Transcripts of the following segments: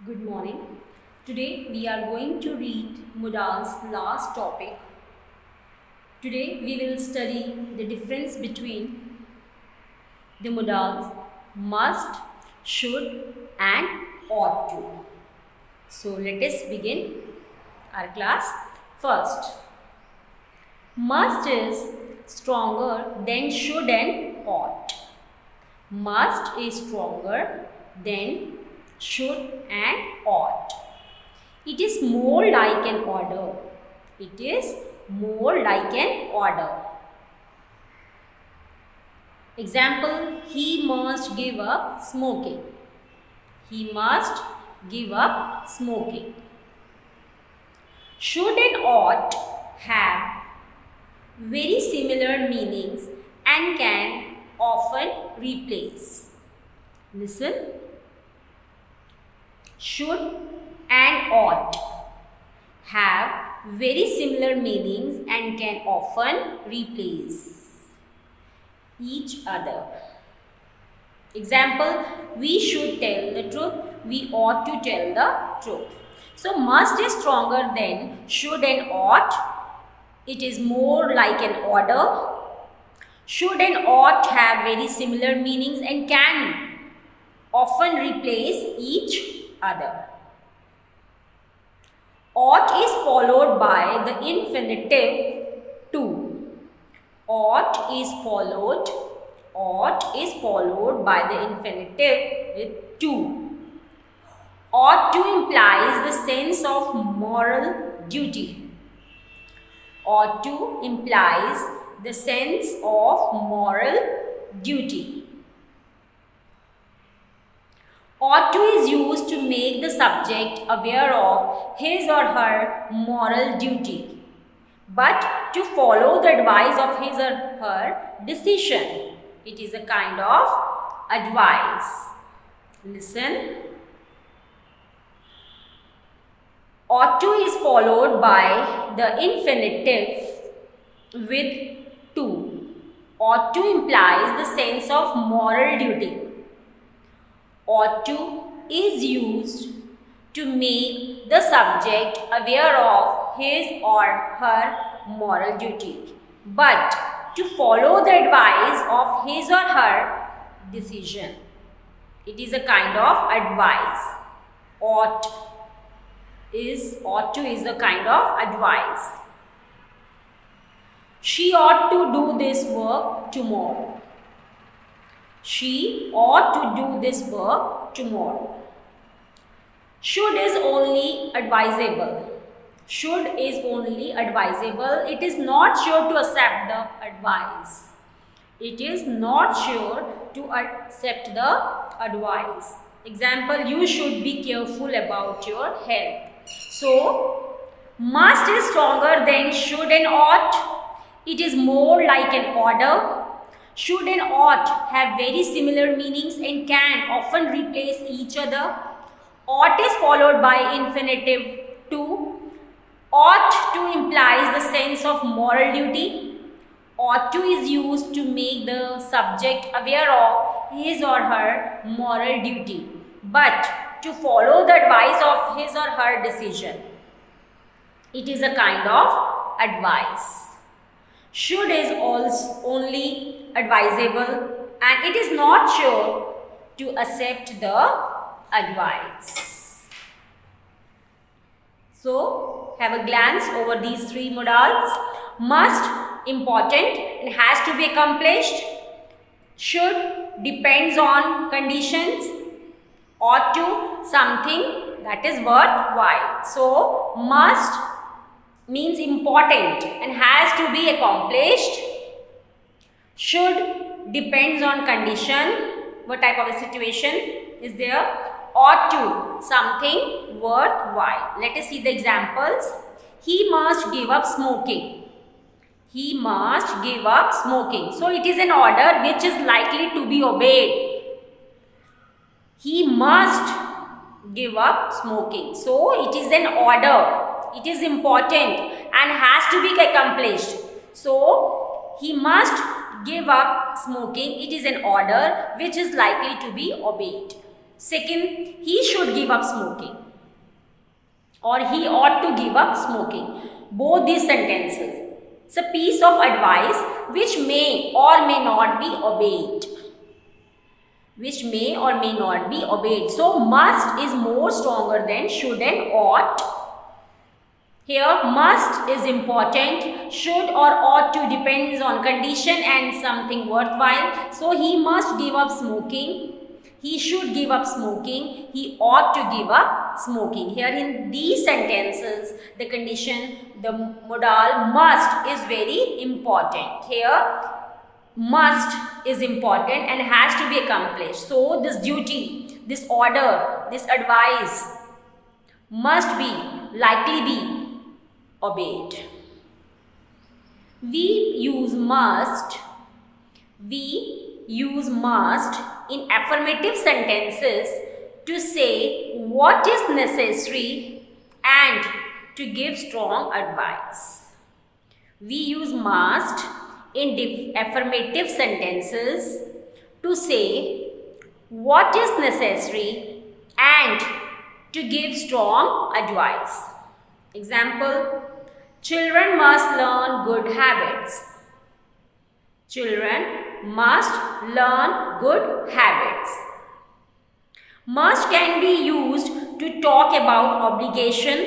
Good morning. Today we are going to read Mudal's last topic. Today we will study the difference between the modals must, should and ought to. So let us begin our class. First, must is stronger than should and ought. Must is stronger than should and ought. It is more like an order. It is more like an order. Example, he must give up smoking. He must give up smoking. Should and ought have very similar meanings and can often replace. Listen. Should and ought have very similar meanings and can often replace each other. Example, we should tell the truth, we ought to tell the truth. So, must is stronger than should and ought. It is more like an order. Should and ought have very similar meanings and can often replace each other. Ought is followed by the infinitive to. Ought is followed by the infinitive with to. Ought to implies the sense of moral duty. Ought to implies the sense of moral duty. Ought to is used to make the subject aware of his or her moral duty, but to follow the advice of his or her decision. It is a kind of advice. Listen. Ought to is followed by the infinitive with to. Ought to implies the sense of moral duty. Ought to is used to make the subject aware of his or her moral duty, but to follow the advice of his or her decision. It is a kind of advice. Ought to is a kind of advice. She ought to do this work tomorrow. She ought to do this work tomorrow. Should is only advisable. Should is only advisable. It is not sure to accept the advice. It is not sure to accept the advice. Example, you should be careful about your health. So, must is stronger than should and ought. It is more like an order. Should and ought have very similar meanings and can often replace each other. Ought is followed by infinitive to. Ought to implies the sense of moral duty. Ought to is used to make the subject aware of his or her moral duty, but to follow the advice of his or her decision. It is a kind of advice. Should is also only advisable and it is not sure to accept the advice. So, have a glance over these three modals. Must, important and has to be accomplished. Should, depends on conditions. Ought to, something that is worthwhile. So, must means important and has to be accomplished. Should depends on condition, what type of a situation is there. Ought to, something worthwhile. Let us see the examples. He must give up smoking. He must give up smoking. So it is an order which is likely to be obeyed. He must give up smoking. So it is an order. It is important and has to be accomplished. So, he must give up smoking. It is an order which is likely to be obeyed. Second, he should give up smoking, or he ought to give up smoking. Both these sentences. It's a piece of advice which may or may not be obeyed. Which may or may not be obeyed. So, must is more stronger than should and ought. Here, must is important. Should or ought to depends on condition and something worthwhile. So, he must give up smoking. He should give up smoking. He ought to give up smoking. Here in these sentences, the condition, the modal must is very important. Here, must is important and has to be accomplished. So, this duty, this order, this advice must be, likely be obeyed. We use must in affirmative sentences to say what is necessary and to give strong advice. We use must in affirmative sentences to say what is necessary and to give strong advice. Example, children must learn good habits. Children must learn good habits. Must can be used to talk about obligation.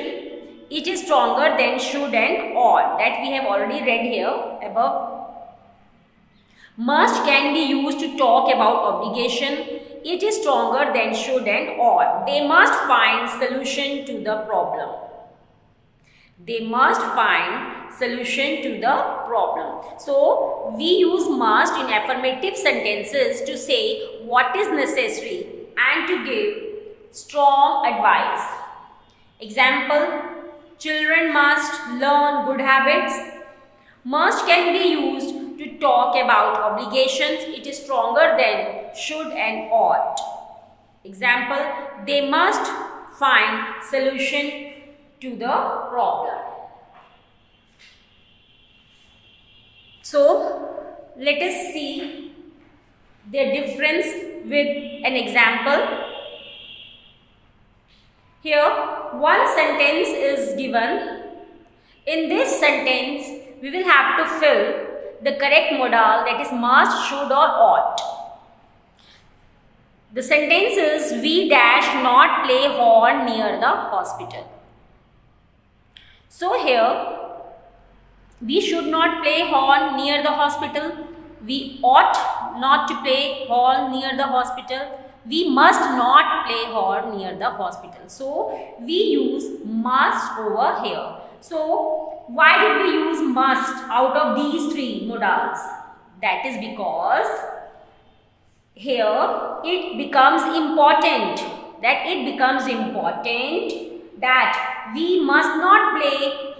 It is stronger than should and ought, that we have already read here above. Must can be used to talk about obligation. It is stronger than should and ought. They must find solution to the problem. They must find solution to the problem. So, we use must in affirmative sentences to say what is necessary and to give strong advice. Example, children must learn good habits. Must can be used to talk about obligations. It is stronger than should and ought. Example, they must find solution to the problem. So, let us see the difference with an example. Here, one sentence is given. In this sentence, we will have to fill the correct modal, that is must, should or ought. The sentence is, we dash not play horn near the hospital. So here, we should not play horn near the hospital. We ought not to play horn near the hospital. We must not play horn near the hospital. So, we use must over here. So, why did we use must out of these three modals? That is because here it becomes important. That we must not play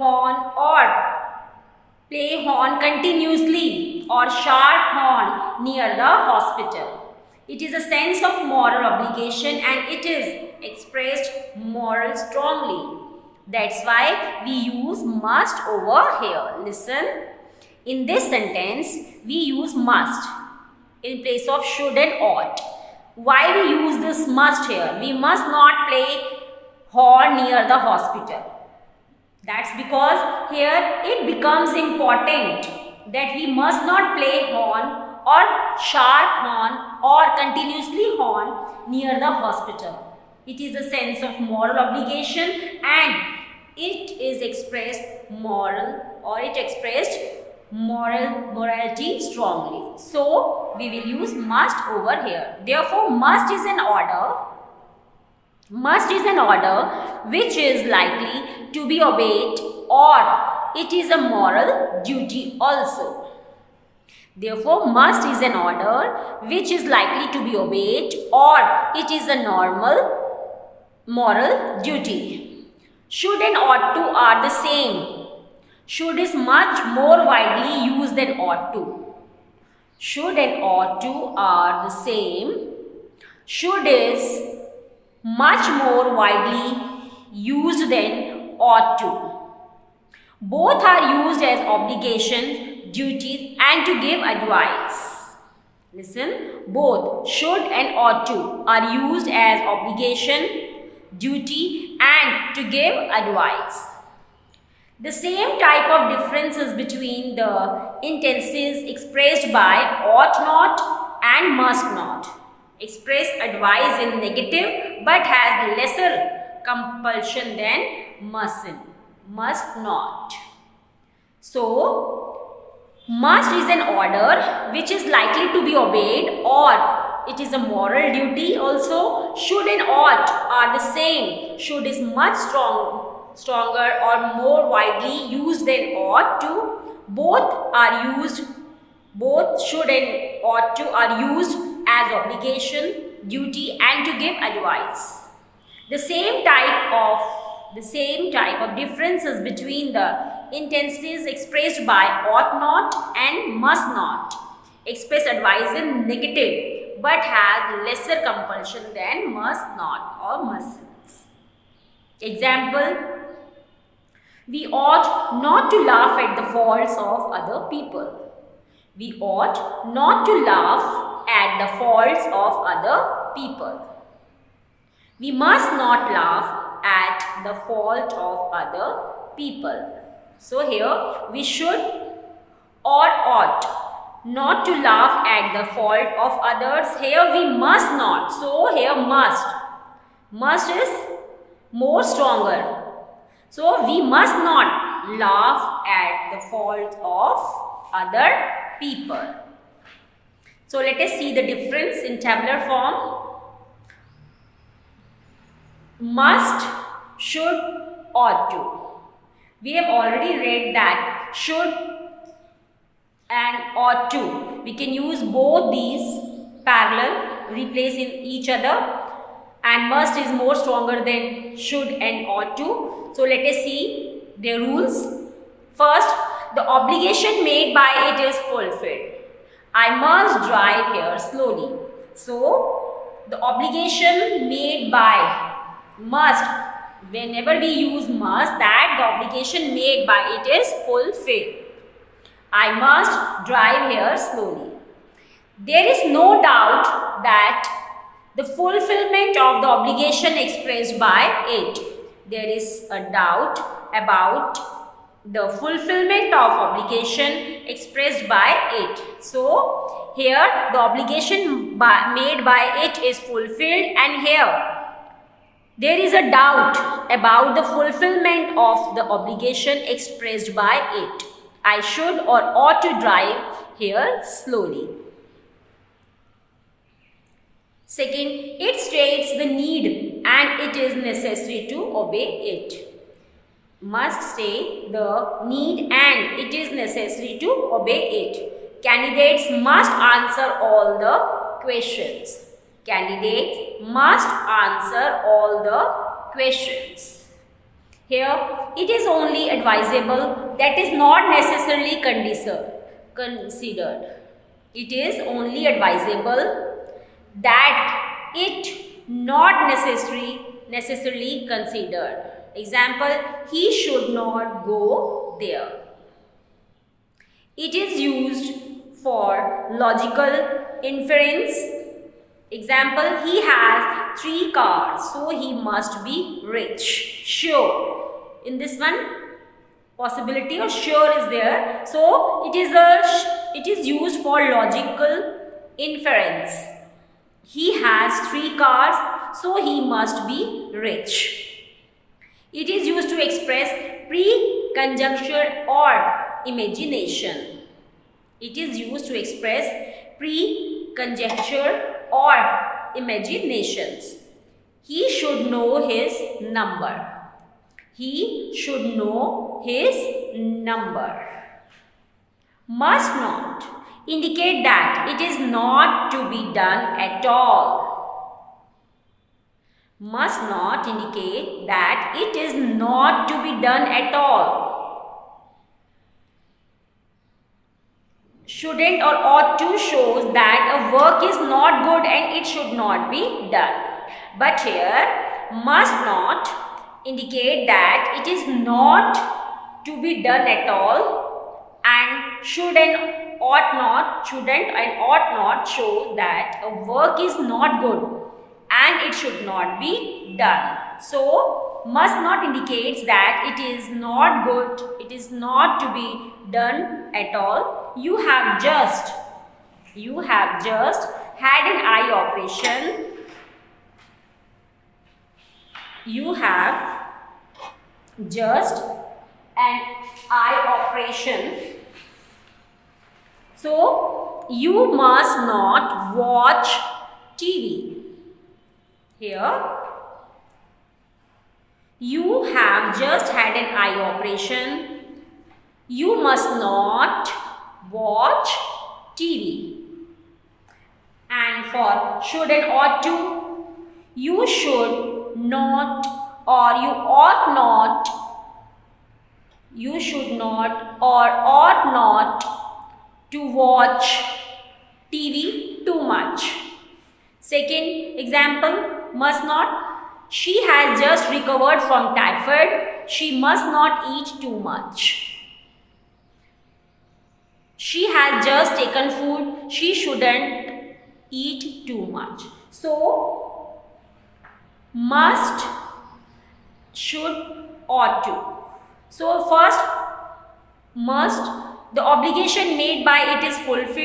horn continuously or sharp horn near the hospital. It is a sense of moral obligation and it is expressed moral strongly. That's why we use must over here. Listen, in this sentence we use must in place of should and ought. Why we use this must here? We must not play horn near the hospital. That's because here it becomes important that we must not play horn or sharp horn or continuously horn near the hospital. It is a sense of moral obligation and it is expressed morality strongly. So, we will use must over here. Therefore, must is an order which is likely to be obeyed or it is a moral duty also. Therefore, must is an order which is likely to be obeyed or it is a normal moral duty. Should and ought to are the same. Should is much more widely used than ought to. Should and ought to are the same. Should is much more widely used than ought to. Both are used as obligations, duties and to give advice. Listen, both should and ought to are used as obligation, duty, and to give advice. The same type of differences between the intenses expressed by ought not and must not express advice in negative but has lesser compulsion than must not. So, must is an order which is likely to be obeyed, or it is a moral duty also. Should and ought are the same. Should is much stronger or more widely used than ought to. Both should and ought to are used as obligation, duty, and to give advice. The same type of differences between the intenses expressed by ought not and must not express advice in negative but has lesser compulsion than must not or mustn't. Example, we ought not to laugh at the faults of other people. We ought not to laugh at the faults of other people. We must not laugh at the fault of other people. So here we should or ought not to laugh at the fault of others. Here we must not. So here must. Must is more stronger. So we must not laugh at the fault of other people. So let us see the difference in tabular form. Must, should, ought to. We have already read that should and ought to. We can use both these parallel, replacing each other, and must is more stronger than should and ought to. So let us see their rules. First, the obligation made by it is fulfilled. I must drive here slowly. So the obligation made by must, whenever we use must, that the obligation made by it is fulfilled. I must drive here slowly. There is no doubt that the fulfillment of the obligation expressed by it. There is a doubt about the fulfillment of obligation expressed by it. So, here the obligation made by it is fulfilled, and here there is a doubt about the fulfillment of the obligation expressed by it. I should or ought to drive here slowly. Second, it states the need and it is necessary to obey it. Must state the need and it is necessary to obey it. Candidates must answer all the questions. Candidates must answer all the questions. Here, it is only advisable, that is not necessarily considered. It is only advisable, that it not necessarily considered. Example, he should not go there. It is used for logical inference. Example, he has 3 cars, so he must be rich. Sure. In this one, possibility of sure is there. So, it is used for logical inference. He has 3 cars, so he must be rich. It is used to express pre-conjecture or imagination. It is used to express pre-conjecture or imaginations. He should know his number. He should know his number. Must not indicate that it is not to be done at all. Must not indicate that it is not to be done at all. Shouldn't or ought to shows that a work is not good and it should not be done. But here, must not indicate that it is not to be done at all, and should and ought not, shouldn't and ought not show that a work is not good and it should not be done. So, must not indicates that it is not good, it is not to be done at all. You have just had an eye operation. You have just an eye operation. So, you must not watch TV. Here, you have just had an eye operation. You must not watch TV. And for should and ought to, you should not or you ought not, you should not or ought not to watch TV too much. Second example, must not. She has just recovered from typhoid. She must not eat too much. She has just taken food. She shouldn't eat too much. So, must, should, ought to. So, first, must, the obligation made by it is fulfilled.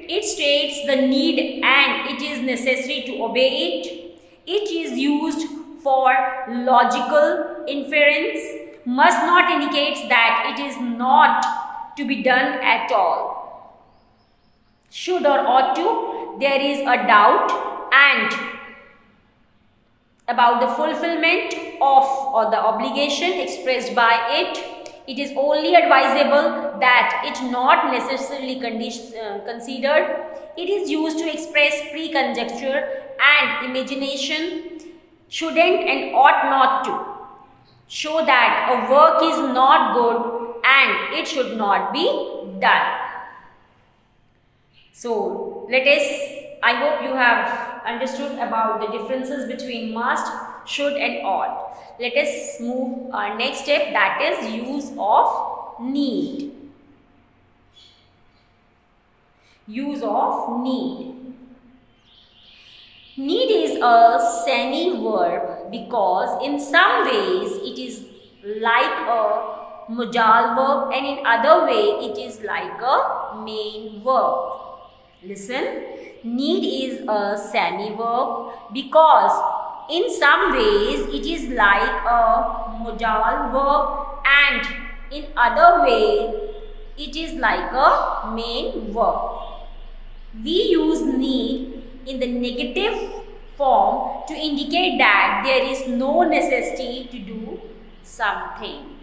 It states the need and it is necessary to obey it. It is used for logical inference. Must not indicates that it is not to be done at all. Should or ought to, there is a doubt and about the fulfillment of or the obligation expressed by it. It is only advisable that it not necessarily considered. It is used to express pre-conjecture and imagination. Shouldn't and ought not to show that a work is not good and it should not be done. So, I hope you have understood about the differences between must, should and ought. Let us move our next step, that is use of need. Use of need. Need is a semi-verb because in some ways it is like a modal verb and in other way it is like a main verb. Listen, need is a semi-verb because in some ways it is like a modal verb and in other way it is like a main verb. We use need in the negative form to indicate that there is no necessity to do something.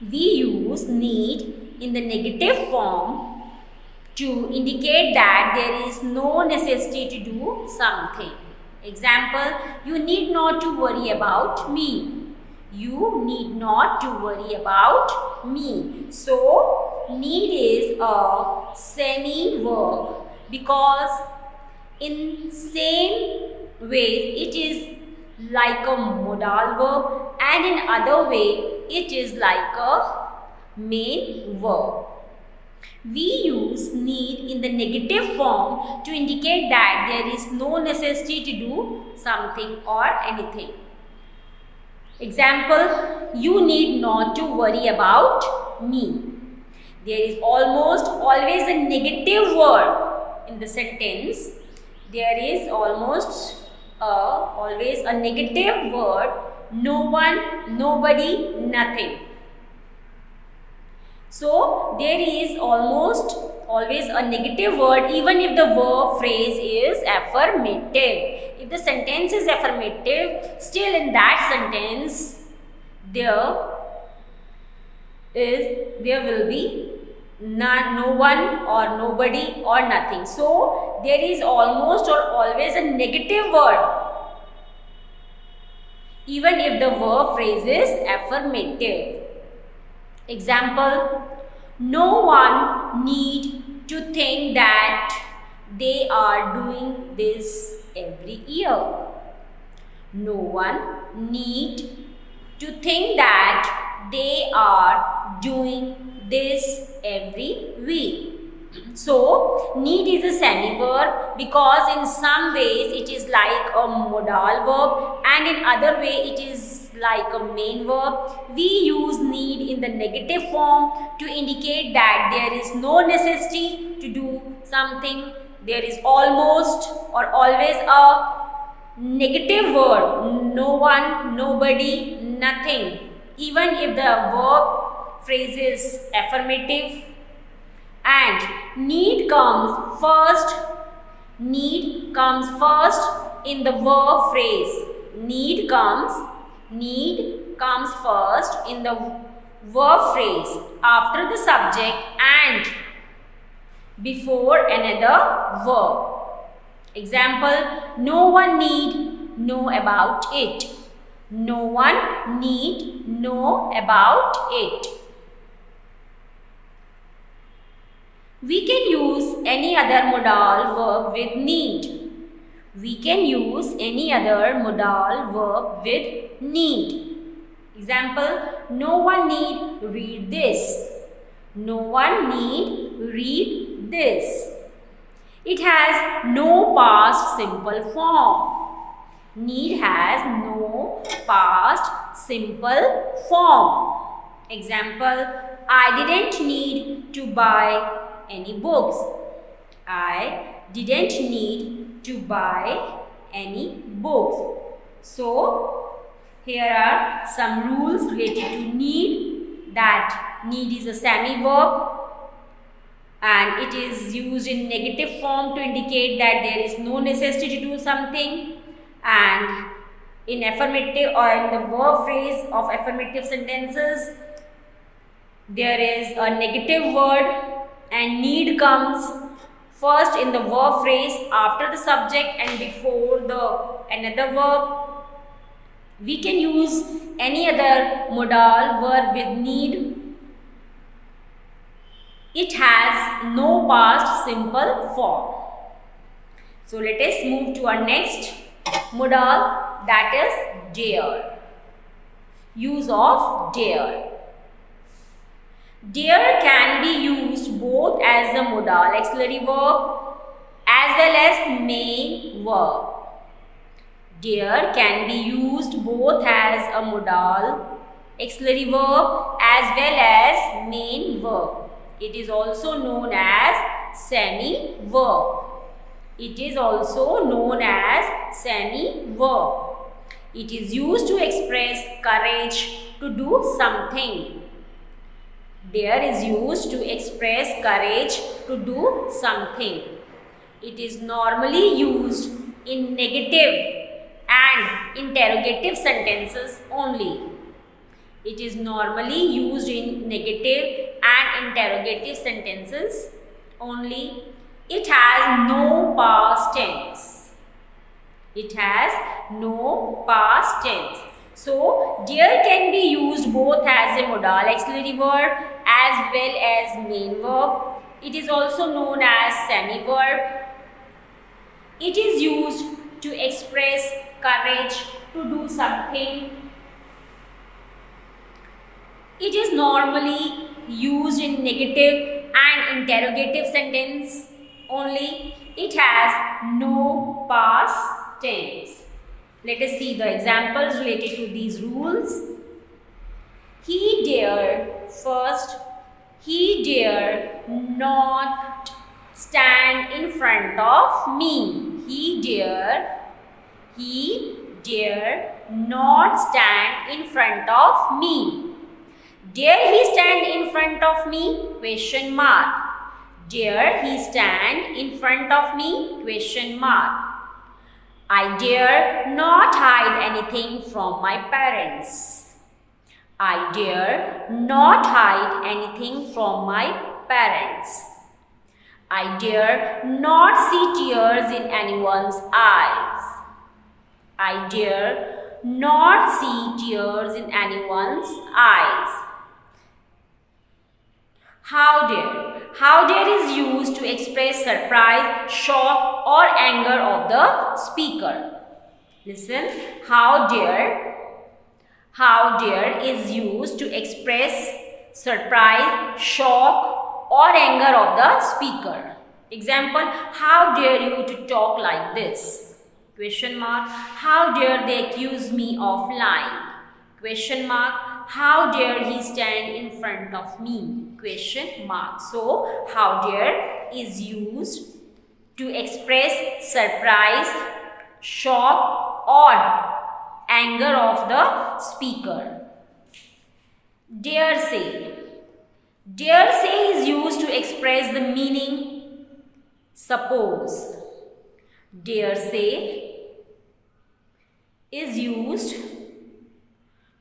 We use need in the negative form to indicate that there is no necessity to do something. Example, you need not to worry about me. You need not to worry about me. So, need is a semi-verb because in same way it is like a modal verb and in other way it is like a main verb. We use need in the negative form to indicate that there is no necessity to do something or anything. Example, you need not to worry about me. There is almost always a negative word in the sentence. There is always a negative word, no one, nobody, nothing. So, there is almost always a negative word even if the verb phrase is affirmative. If the sentence is affirmative, still in that sentence there will be no one or nobody or nothing. So, there is almost or always a negative word even if the verb phrase is affirmative. Example, no one need to think that they are doing this every year. No one need to think that they are doing this every week. So, need is a semi-verb because in some ways it is like a modal verb and in other way it is like a main verb. We use need in the negative form to indicate that there is no necessity to do something. There is almost or always a negative word. No one, nobody, nothing. Even if the verb phrase is affirmative. And need comes first in the verb phrase. Need comes first in the verb phrase after the subject and before another verb. Example, no one need know about it. No one need know about it. We can use any other modal verb with need. We can use any other modal verb with need. Example, no one need read this. No one need read this. It has no past simple form. Need has no past simple form. Example, I didn't need to buy any books. I didn't need to buy any books. So, here are some rules related to need. That need is a semi-verb and it is used in negative form to indicate that there is no necessity to do something. And in affirmative or in the verb phrase of affirmative sentences, there is a negative word and need comes first in the verb phrase after the subject and before the another verb. We can use any other modal verb with need. It has no past simple form. So let us move to our next modal, that is dare. Use of dare. Dare can be used both as a modal auxiliary verb as well as main verb. Dare can be used both as a modal auxiliary verb as well as main verb. It is also known as semi-verb. It is also known as semi-verb. It is used to express courage to do something. Dare is used to express courage to do something. It is normally used in negative and interrogative sentences only. It is normally used in negative and interrogative sentences only. It has no past tense. It has no past tense. So, dare can be used both as a modal auxiliary verb as well as main verb. It is also known as semi-verb. It is used to express courage to do something. It is normally used in negative and interrogative sentence only. It has no past tense. Let us see the examples related to these rules. He dared not stand in front of me. He dare not stand in front of me. Dare he stand in front of me? Question mark. Dare he stand in front of me? Question mark. I dare not hide anything from my parents. I dare not hide anything from my parents. I dare not see tears in anyone's eyes. I dare not see tears in anyone's eyes. How dare. How dare is used to express surprise, shock or anger of the speaker. Listen, how dare is used to express surprise, shock, or anger of the speaker. Example, how dare you to talk like this? Question mark, how dare they accuse me of lying? Question mark, how dare he stand in front of me? Question mark. So, how dare is used to express surprise, shock, or anger of the speaker. Dare say. Dare say is used to express the meaning suppose. Dare say is used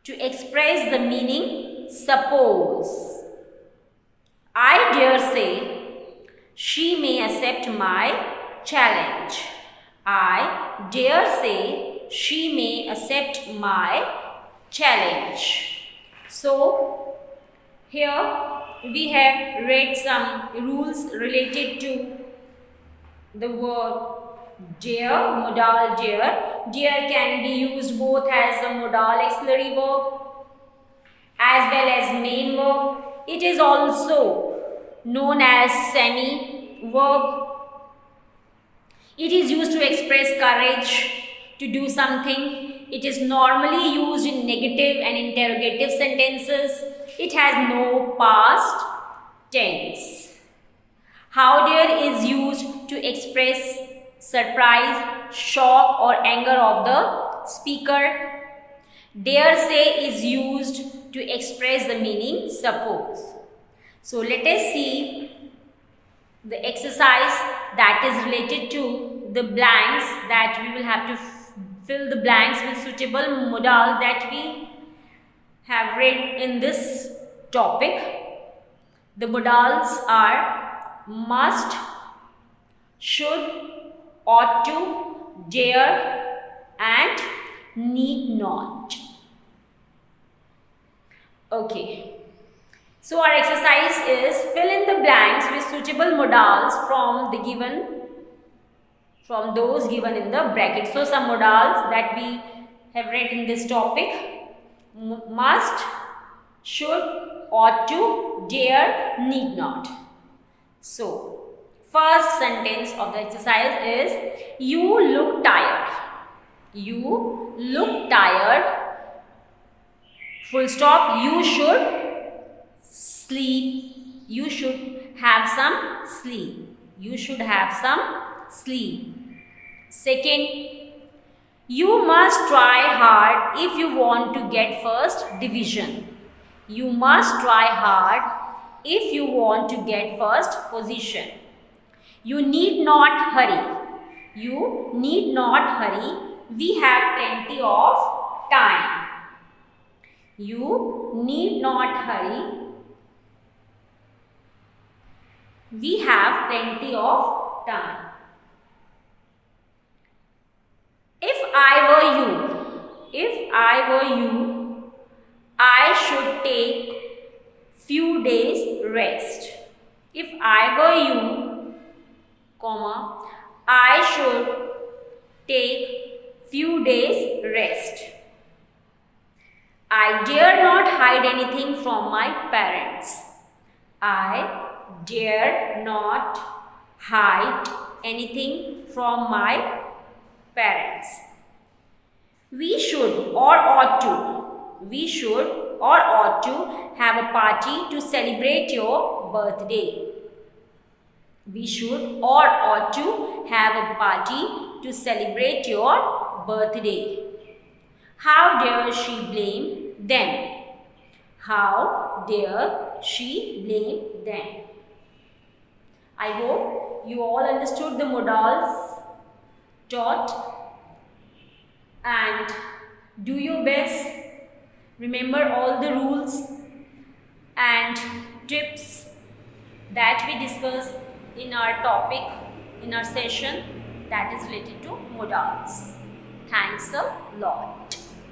to express the meaning suppose. I dare say she may accept my challenge. I dare say she may accept my challenge. So, here we have read some rules related to the word dare, modal dare. Dare can be used both as a modal auxiliary verb as well as main verb. It is also known as semi-verb. It is used to express courage to do something. It is normally used in negative and interrogative sentences. It has no past tense. How dare is used to express surprise, shock, or anger of the speaker. Dare say is used to express the meaning suppose. So let us see the exercise that is related to the blanks that we will have to fill the blanks with suitable modal that we have read in this topic. The modals are must, should, ought to, dare, and need not. Okay. So our exercise is fill in the blanks with suitable modals from those given in the bracket. So some modals that we have read in this topic: must, should, ought to, dare, need not. So first sentence of the exercise is you look tired. You look tired. Full stop. You should sleep. You should have some sleep. You should have some sleep. Second, you must try hard if you want to get first division. You must try hard if you want to get first position. You need not hurry. You need not hurry. We have plenty of time. You need not hurry. We have plenty of time. If I were you, I should take few days rest. If I were you, comma, I should take few days rest. I dare not hide anything from my parents. I dare not hide anything from my parents. We should or ought to have a party to celebrate your birthday. We should or ought to have a party to celebrate your birthday. How dare she blame them? How dare she blame them? I hope you all understood the modals taught, and do your best. Remember all the rules and tips that we discussed in our topic, in our session that is related to modals. Thanks a lot.